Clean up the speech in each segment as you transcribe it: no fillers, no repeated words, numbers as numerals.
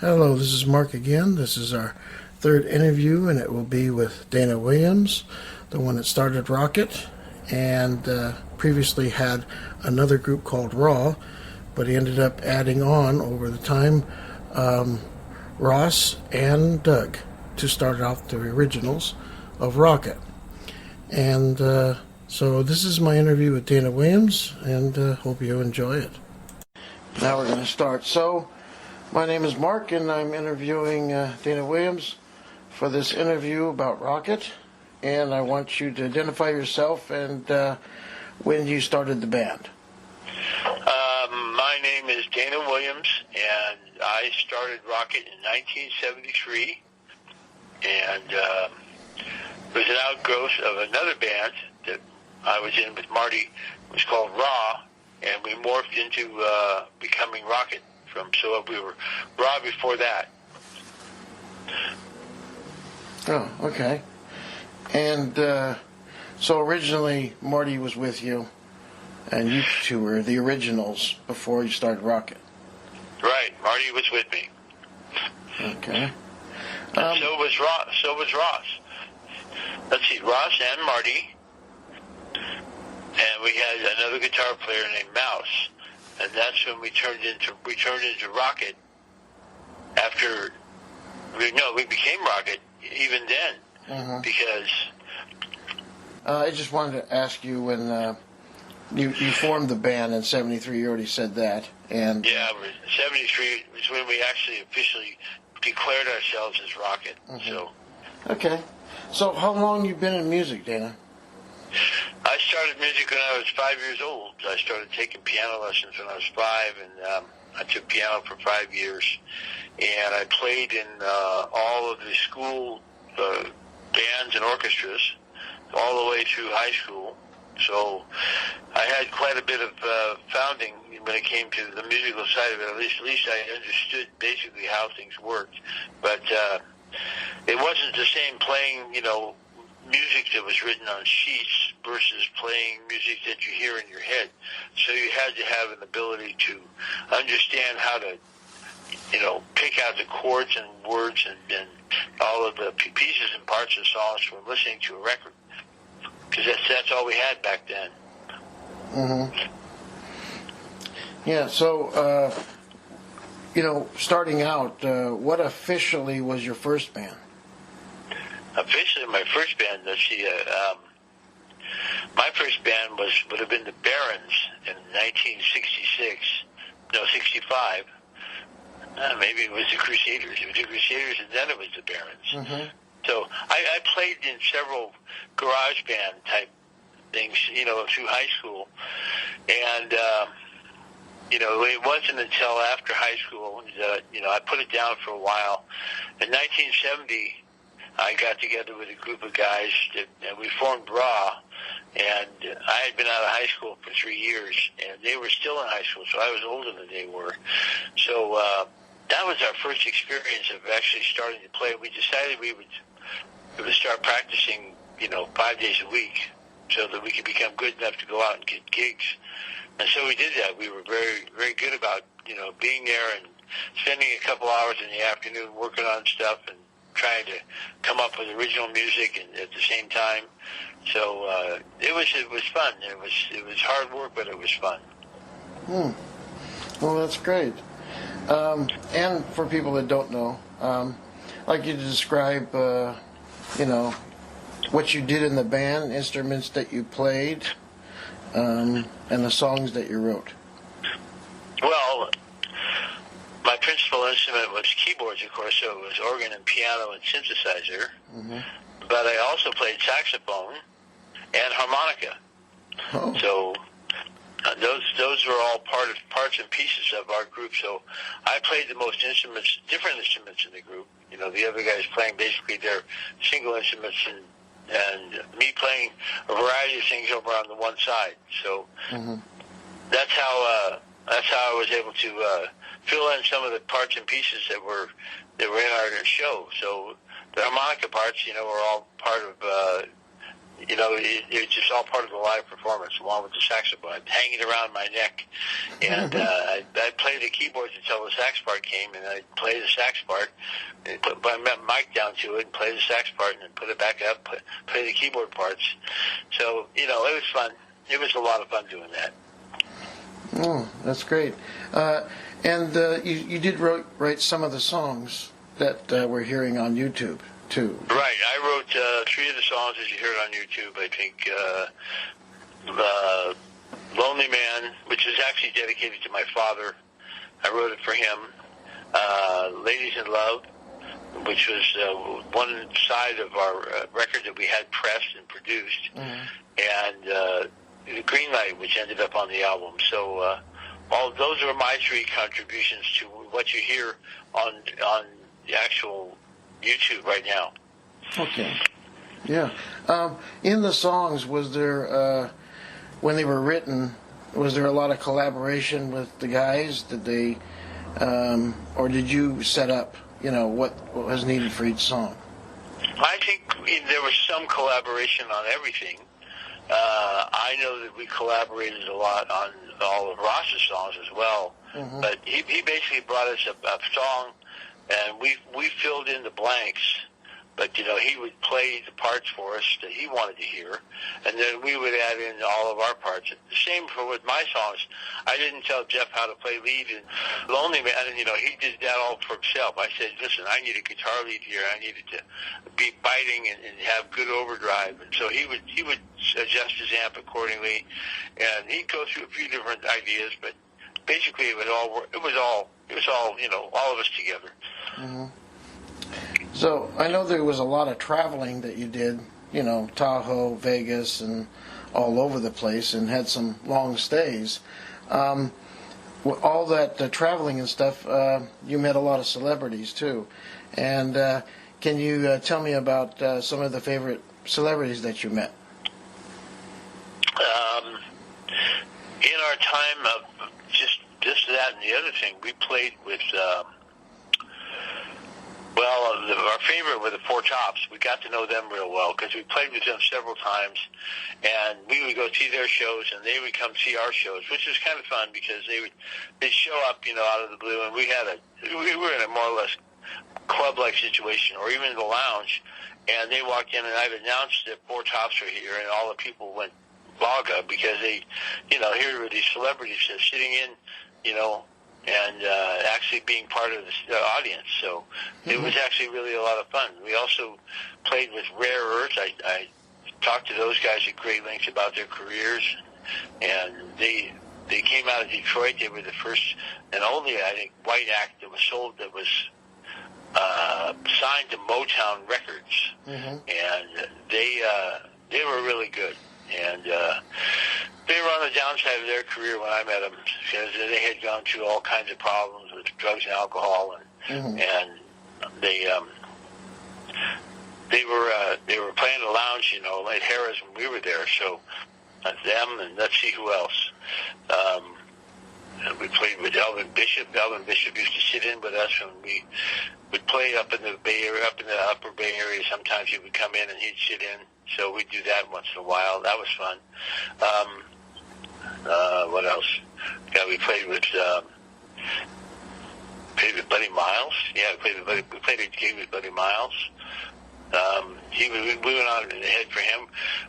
Hello, this is Mark again. This is our third interview, and it will be with Dana Williams, the one that started Rocket, and previously had another group called Raw, but he ended up adding on over the time Ross and Doug to start off the originals of Rocket. And so this is my interview with Dana Williams, and hope you enjoy it. Now we're going to start. So, my name is Mark, and I'm interviewing Dana Williams for this interview about Rocket. And I want you to identify yourself and when you started the band. My name is Dana Williams, and I started Rocket in 1973. And it was an outgrowth of another band that I was in with Marty. It was called Raw, and we morphed into becoming Rocket. So we were Raw before that. Oh, okay. And so originally Marty was with you, and you two were the originals before you started Rocket. Right, Marty was with me. Okay. So was Ross. Let's see, Ross and Marty, and we had another guitar player named Mouse. And that's when we turned into Rocket. After we became Rocket even then, because I just wanted to ask you when you formed the band in '73. You already said that, and yeah, '73 was when we actually officially declared ourselves as Rocket. So okay. So how long you been in music, Dana? I started music when I was 5 years old. I started taking piano lessons when I was 5, and I took piano for 5 years. And I played in all of the school bands and orchestras all the way through high school. So I had quite a bit of founding when it came to the musical side of it. At least I understood basically how things worked. But it wasn't the same playing, music that was written on sheets versus playing music that you hear in your head. So you had to have an ability to understand how to, pick out the chords and words and all of the pieces and parts of songs from listening to a record. Because that's all we had back then. Yeah, so, starting out, what officially was your first band? Officially, my first band, my first band would have been the Barons in 1966. No, 65. Maybe it was the Crusaders. It was the Crusaders, and then it was the Barons. So I played in several garage band type things, through high school. And, it wasn't until after high school that, I put it down for a while. In 1970, I got together with a group of guys, and we formed Raw, and I had been out of high school for 3 years, and they were still in high school, so I was older than they were. So that was our first experience of actually starting to play. We decided we would start practicing, 5 days a week, so that we could become good enough to go out and get gigs. And so we did that. We were very, very good about, being there and spending a couple hours in the afternoon working on stuff and trying to come up with original music and at the same time. So it was fun. It was hard work, but it was fun. Well, that's great. And for people that don't know, I'd like you to describe, what you did in the band, instruments that you played, and the songs that you wrote. Well, my principal instrument was keyboards, of course, so it was organ and piano and synthesizer. But I also played saxophone and harmonica. Oh. So those were all parts and pieces of our group. So I played the most different instruments in the group. The other guys playing basically their single instruments and me playing a variety of things over on the one side. So that's how I was able to fill in some of the parts and pieces that were in our show. So the harmonica parts, were all part of it's just all part of the live performance, along with the saxophone hanging around my neck. And I'd play the keyboards until the sax part came, and I'd play the sax part, and put my mic down to it, and play the sax part, and then put it back up, play the keyboard parts. So, it was fun. It was a lot of fun doing that. Oh, that's great. And you did write some of the songs that we're hearing on YouTube, too. Right. I wrote 3 of the songs that you heard on YouTube. I think Lonely Man, which is actually dedicated to my father. I wrote it for him. Ladies in Love, which was one side of our record that we had pressed and produced. And the Green Light, which ended up on the album. So all those are my 3 contributions to what you hear on the actual YouTube right now. Okay. Yeah. In the songs, was there, when they were written, was there a lot of collaboration with the guys? Did they, or did you set up, what was needed for each song? I think there was some collaboration on everything. I know that we collaborated a lot on all of Ross's songs as well. But he basically brought us a song, and we filled in the blanks. But, he would play the parts for us that he wanted to hear, and then we would add in all of our parts. The same with my songs. I didn't tell Jeff how to play lead in Lonely Man, and, he did that all for himself. I said, listen, I need a guitar lead here. I needed to be biting and have good overdrive. And so he would adjust his amp accordingly, and he'd go through a few different ideas, but basically it was all, all of us together. So I know there was a lot of traveling that you did, Tahoe, Vegas, and all over the place, and had some long stays. All that traveling and stuff, you met a lot of celebrities too. And can you tell me about some of the favorite celebrities that you met? In our time of just that and the other thing, we played with... our favorite were the Four Tops. We got to know them real well because we played with them several times, and we would go see their shows, and they would come see our shows, which was kind of fun because they'd show up, out of the blue, and we were in a more or less club-like situation, or even in the lounge, and they walked in, and I'd announced that Four Tops are here, and all the people went gaga because they, here were these celebrities sitting in, and actually being part of the audience. So it was actually really a lot of fun. We also played with Rare Earth. I talked to those guys at great lengths about their careers, and they came out of Detroit. They were the first and only, I think, white act that was signed to Motown Records, and they were really good. And they were on the downside of their career when I met them because they had gone through all kinds of problems with drugs and alcohol, and they were playing the lounge, at Harrah's when we were there. So them, and let's see who else. We played with Elvin Bishop. Elvin Bishop used to sit in with us when we would play up in the Bay Area, up in the Upper Bay Area. Sometimes he would come in and he'd sit in. So we'd do that once in a while. That was fun. What else? Yeah, we played with Buddy Miles. Yeah, we played a gig with Buddy Miles. We went on ahead for him.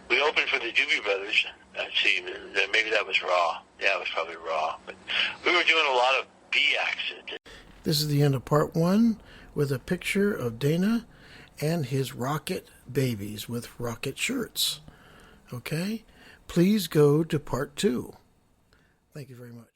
We opened for the Doobie Brothers. Let's see, maybe that was Raw. Yeah, it was probably Raw. But we were doing a lot of B acts. This is the end of part 1 with a picture of Dana and his rocket babies with rocket shirts. Okay? Please go to part 2. Thank you very much.